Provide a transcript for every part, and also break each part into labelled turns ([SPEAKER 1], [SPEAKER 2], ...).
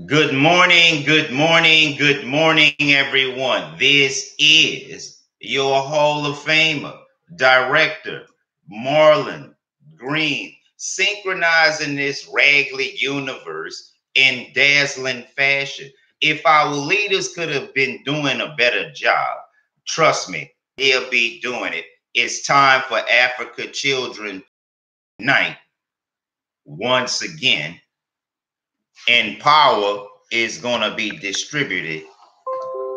[SPEAKER 1] Good morning, good morning, everyone. This is your Hall of Famer, Director Marlon Green, synchronizing this raggedy universe in dazzling fashion. If our leaders could have been doing a better job, trust me, they'll be doing it. It's time for Africa children unite once again, and power is going to be distributed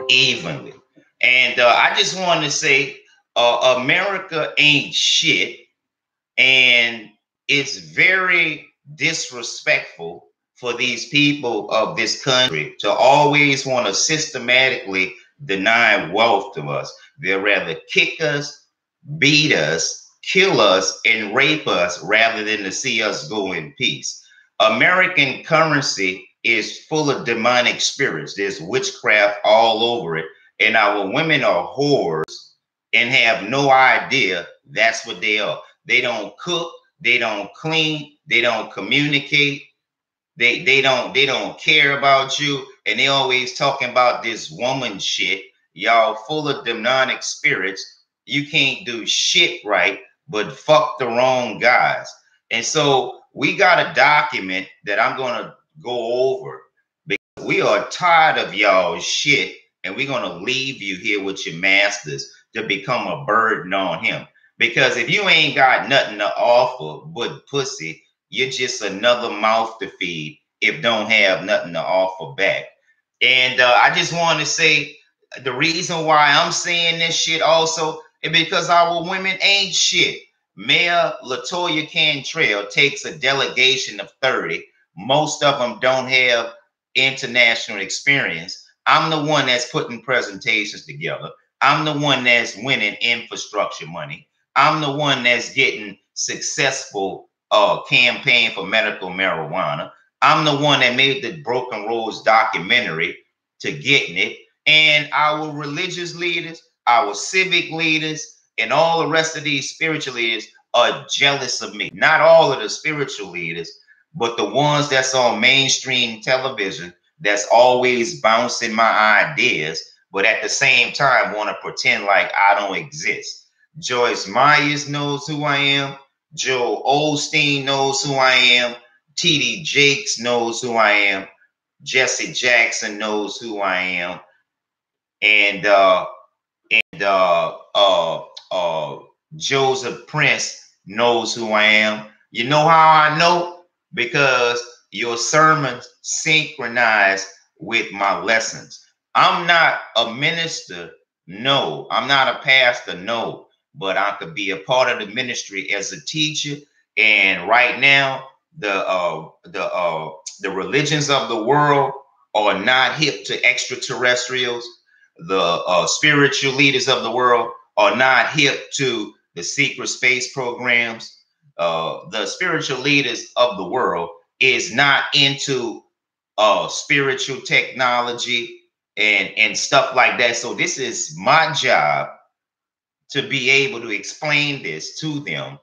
[SPEAKER 1] evenly. And I just want to say, America ain't shit, and it's very disrespectful for these people of this country to always want to systematically deny wealth to us. They'd rather kick us, beat us, kill us, and rape us rather than to see us go in peace. American currency is full of demonic spirits. There's witchcraft all over it. And our women are whores and have no idea that's what they are. They don't cook, they don't clean, they don't communicate, they don't care about you, and they always talking about this woman shit. Y'all full of demonic spirits. You can't do shit right, but fuck the wrong guys. And so we got a document that I'm gonna go over because we are tired of y'all shit, and we're gonna leave you here with your masters to become a burden on him. Because if you ain't got nothing to offer but pussy, you're just another mouth to feed if don't have nothing to offer back. And I just want to say the reason why I'm saying this shit also is because our women ain't shit. Mayor Latoya Cantrell takes a delegation of 30. Most of them don't have international experience. I'm the one that's putting presentations together. I'm the one that's winning infrastructure money. I'm the one that's getting successful campaign for medical marijuana. I'm the one that made the Broken Roads documentary to getting it. And our religious leaders, our civic leaders, and all the rest of these spiritual leaders are jealous of me. Not all of the spiritual leaders, but the ones that's on mainstream television that's always bouncing my ideas, but at the same time want to pretend like I don't exist. Joyce Myers knows who I am. Joe Osteen knows who I am. T.D. Jakes knows who I am. Jesse Jackson knows who I am. And uh, uh, uh, Joseph Prince knows who I am. You know how I know? Because your sermons synchronize with my lessons. I'm not a minister, no. I'm not a pastor, no. But I could be a part of the ministry as a teacher. And right now, the religions of the world are not hip to extraterrestrials. The spiritual leaders of the world are not hip to the secret space programs. The spiritual leaders of the world is not into spiritual technology and stuff like that. So this is my job to be able to explain this to them.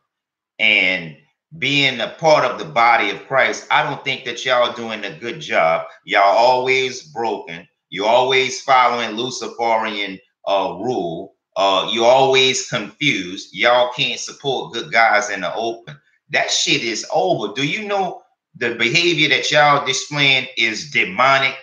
[SPEAKER 1] And being a part of the body of Christ, I don't think that y'all doing a good job. Y'all always broken. You're always following Luciferian rule. You're always confused. Y'all can't support good guys in the open. That shit is over. Do you know the behavior that y'all displaying is demonic?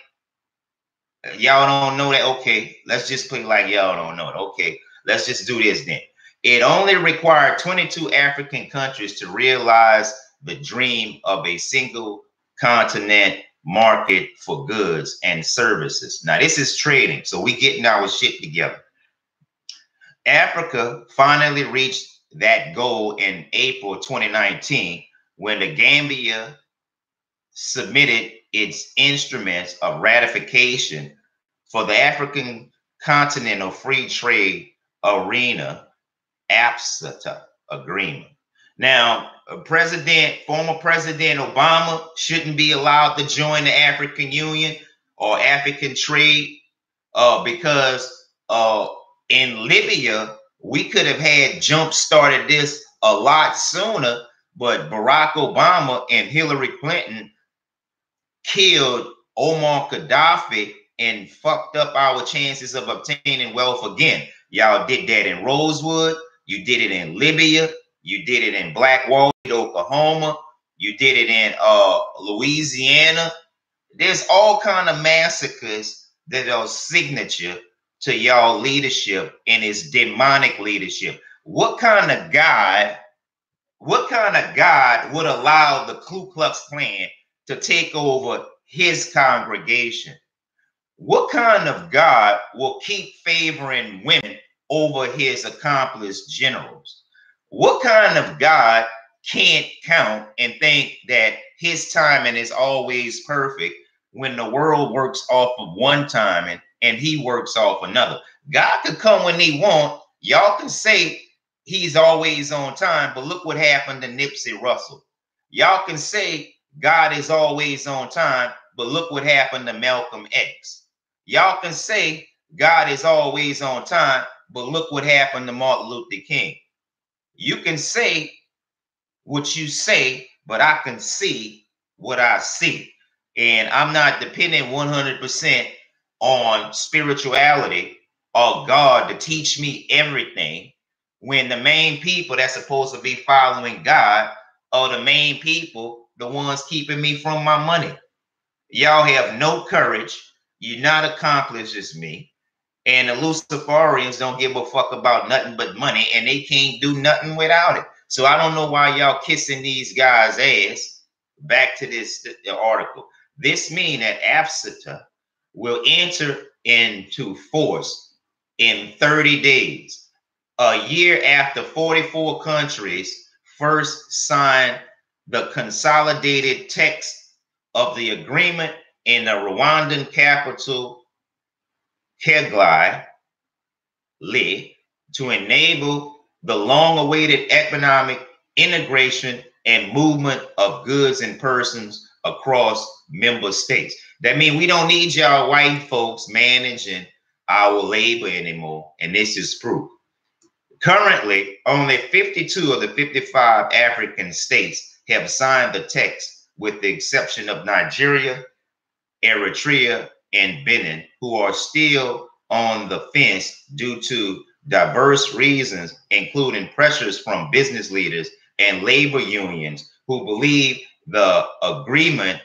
[SPEAKER 1] Y'all don't know that? Okay, let's just play like y'all don't know it. Okay, let's just do this then. It only required 22 African countries to realize the dream of a single continent market for goods and services. Now, this is trading, so we getting our shit together. Africa finally reached that goal in April 2019 when the Gambia submitted its instruments of ratification for the African Continental Free Trade Arena AFCA agreement. Now, former President Obama shouldn't be allowed to join the African Union or African trade because in Libya, we could have had jump started this a lot sooner, but Barack Obama and Hillary Clinton killed Omar Gaddafi and fucked up our chances of obtaining wealth again. Y'all did that in Rosewood. You did it in Libya. You did it in Black Wall Street, Oklahoma. You did it in Louisiana. There's all kind of massacres that are signature to y'all leadership and its demonic leadership. What kind of God would allow the Ku Klux Klan to take over his congregation? What kind of God will keep favoring women over his accomplished generals? What kind of God can't count and think that his timing is always perfect when the world works off of one timing and he works off another? God could come when he wants. Y'all can say he's always on time, but look what happened to Nipsey Russell. Y'all can say God is always on time, but look what happened to Malcolm X. Y'all can say God is always on time, but look what happened to Martin Luther King. You can say what you say, but I can see what I see. And I'm not dependent 100% on spirituality or God to teach me everything, when the main people that's supposed to be following God are the main people, the ones keeping me from my money. Y'all have no courage. You're not accomplished as me. And the Luciferians don't give a fuck about nothing but money, and they can't do nothing without it. So I don't know why y'all kissing these guys' ass. Back to this article. This means that AFCETA will enter into force in 30 days, a year after 44 countries first signed the consolidated text of the agreement in the Rwandan capital Kigali to enable the long-awaited economic integration and movement of goods and persons across member states. That means we don't need y'all white folks managing our labor anymore, and this is proof. Currently, only 52 of the 55 African states have signed the text, with the exception of Nigeria, Eritrea, and Benin, who are still on the fence due to diverse reasons, including pressures from business leaders and labor unions who believe the agreement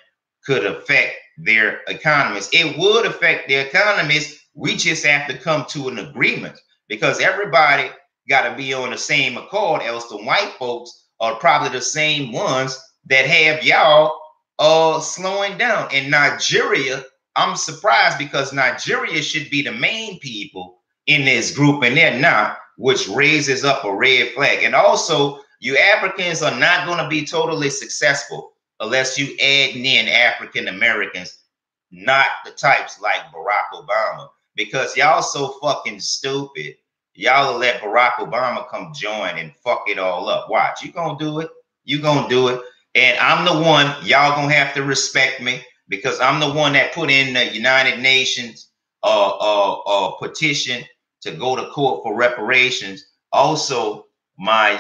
[SPEAKER 1] could affect their economies. It would affect their economies. We just have to come to an agreement, because everybody got to be on the same accord, else the white folks are probably the same ones that have y'all slowing down. In Nigeria, I'm surprised, because Nigeria should be the main people in this group, and they're not, which raises up a red flag. And also, you Africans are not going to be totally successful unless you add in African Americans, not the types like Barack Obama, because y'all so fucking stupid. Y'all will let Barack Obama come join and fuck it all up. Watch, you gonna do it. You gonna do it. And I'm the one, y'all gonna have to respect me, because I'm the one that put in the United Nations petition to go to court for reparations. Also, my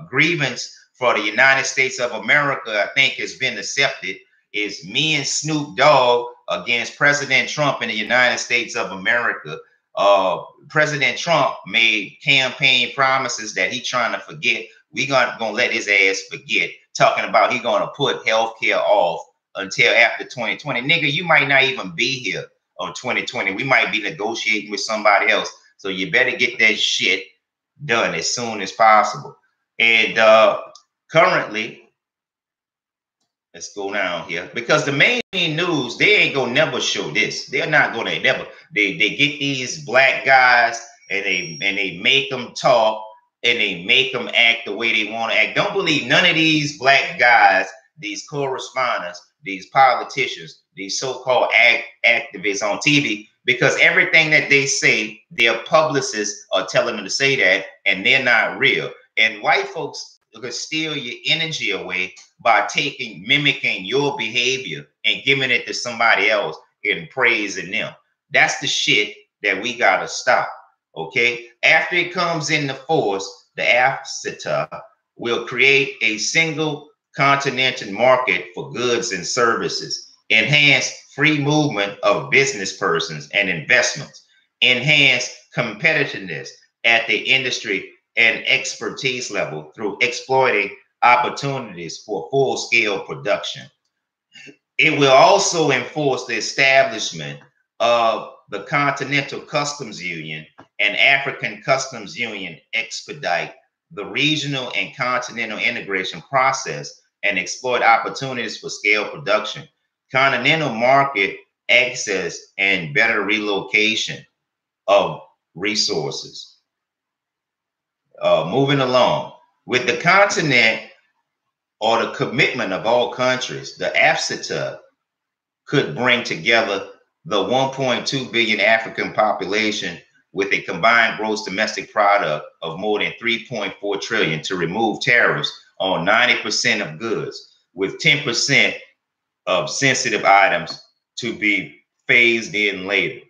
[SPEAKER 1] grievance for the United States of America, I think, has been accepted. Is me and Snoop Dogg against President Trump in the United States of America. President Trump made campaign promises that he trying to forget. We gonna let his ass forget, talking about he gonna put healthcare off until after 2020. Nigga, you might not even be here on 2020. We might be negotiating with somebody else. So you better get that shit done as soon as possible. And currently, let's go down here, because the main news, they ain't gonna never show this. They're not gonna never. They get these black guys and they make them talk and they make them act the way they want to act. Don't believe none of these black guys, these correspondents, these politicians, these so-called activists on TV, because everything that they say, their publicists are telling them to say that, and they're not real. And white folks could steal your energy away by mimicking your behavior and giving it to somebody else and praising them. That's the shit that we gotta stop. Okay, after it comes into force, the AFCETA will create a single continental market for goods and services. enhance free movement of business persons and investments, enhance competitiveness at the industry and expertise level through exploiting opportunities for full-scale production. It will also enforce the establishment of the Continental Customs Union and African Customs Union, expedite the regional and continental integration process and exploit opportunities for scale production, continental market access, and better relocation of resources. Moving along, with the continent or the commitment of all countries, the AFCTA could bring together the 1.2 billion African population with a combined gross domestic product of more than 3.4 trillion to remove tariffs on 90% of goods, with 10% of sensitive items to be phased in later.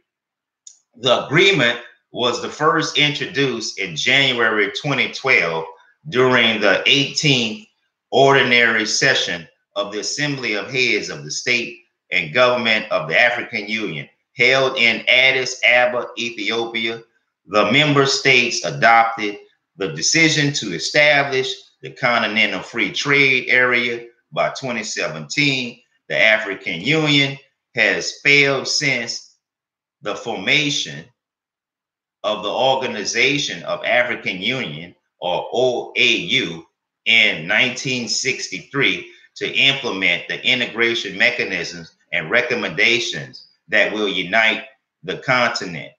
[SPEAKER 1] The agreement was the first introduced in January 2012 during the 18th ordinary session of the Assembly of Heads of the State and Government of the African Union, held in Addis Ababa, Ethiopia. The member states adopted the decision to establish the Continental Free Trade Area by 2017. The African Union has failed since the formation of the Organization of African Union, or OAU, in 1963 to implement the integration mechanisms and recommendations that will unite the continent.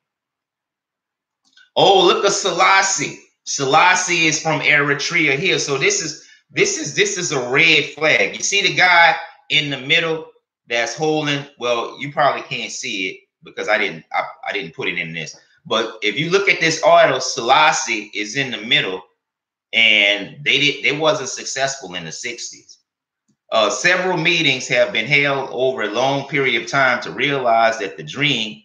[SPEAKER 1] Oh, look at Selassie. Selassie is from Eritrea here. So this is a red flag. You see the guy in the middle that's holding, well, you probably can't see it because I didn't put it in this. But if you look at this article, Selassie is in the middle, and they wasn't successful in the 60s. Several meetings have been held over a long period of time to realize that the dream,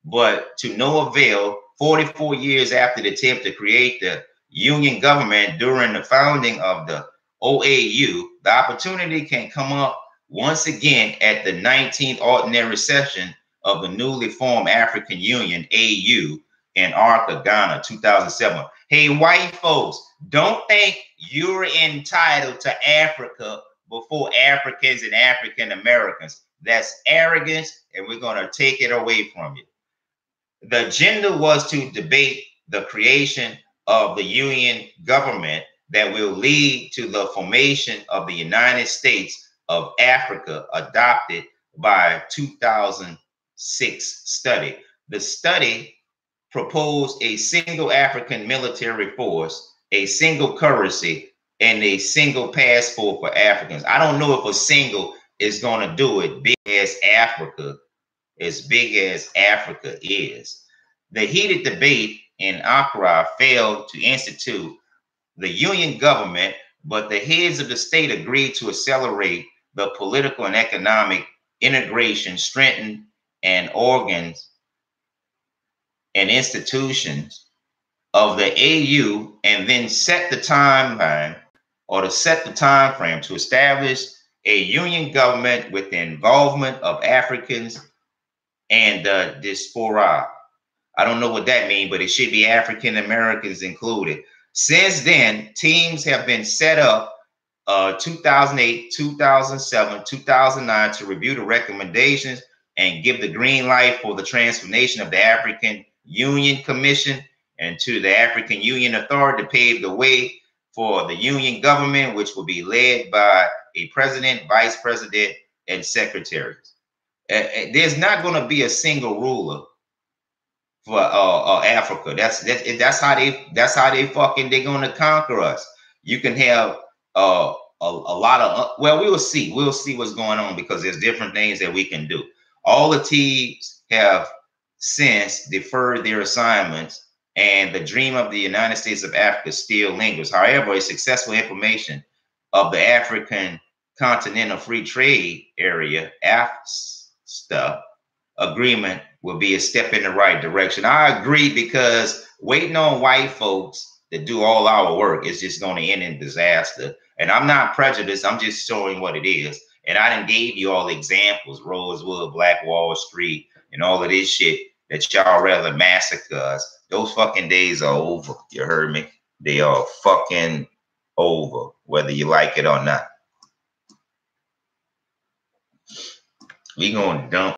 [SPEAKER 1] but to no avail. 44 years after the attempt to create the union government during the founding of the OAU, the opportunity can come up once again at the 19th ordinary session of the newly formed African Union, AU, in Accra, Ghana, 2007. Hey, white folks, don't think you're entitled to Africa before Africans and African Americans. That's arrogance, and we're going to take it away from you. The agenda was to debate the creation of the union government that will lead to the formation of the United States of Africa, adopted by 2006 study. The study proposed a single African military force, a single currency, and a single passport for Africans. I don't know if a single is going to do it big as Africa is. The heated debate in Accra failed to institute the union government, but the heads of the state agreed to accelerate the political and economic integration, strengthen and organs and institutions of the AU, and then set the timeline or to set the time frame to establish a union government with the involvement of Africans and the diaspora. I don't know what that means, but it should be African Americans included. Since then, teams have been set up 2008, 2007, 2009 to review the recommendations and give the green light for the transformation of the African Union Commission and to the African Union Authority to pave the way for the union government, which will be led by a president, vice president, and secretaries. There's not going to be a single ruler for Africa. That's how they fucking they're going to conquer us. You can have a lot of well, we'll see what's going on, because there's different things that we can do. All the teams have since deferred their assignments, and the dream of the United States of Africa still lingers. However, a successful implementation of the African Continental Free Trade Area (AFCTA) agreement will be a step in the right direction. I agree, because waiting on white folks to do all our work is just going to end in disaster. And I'm not prejudiced. I'm just showing what it is. And I done gave you all examples, Rosewood, Black Wall Street, and all of this shit that y'all rather massacre us. Those fucking days are over. You heard me? They are fucking over, whether you like it or not. We gonna dump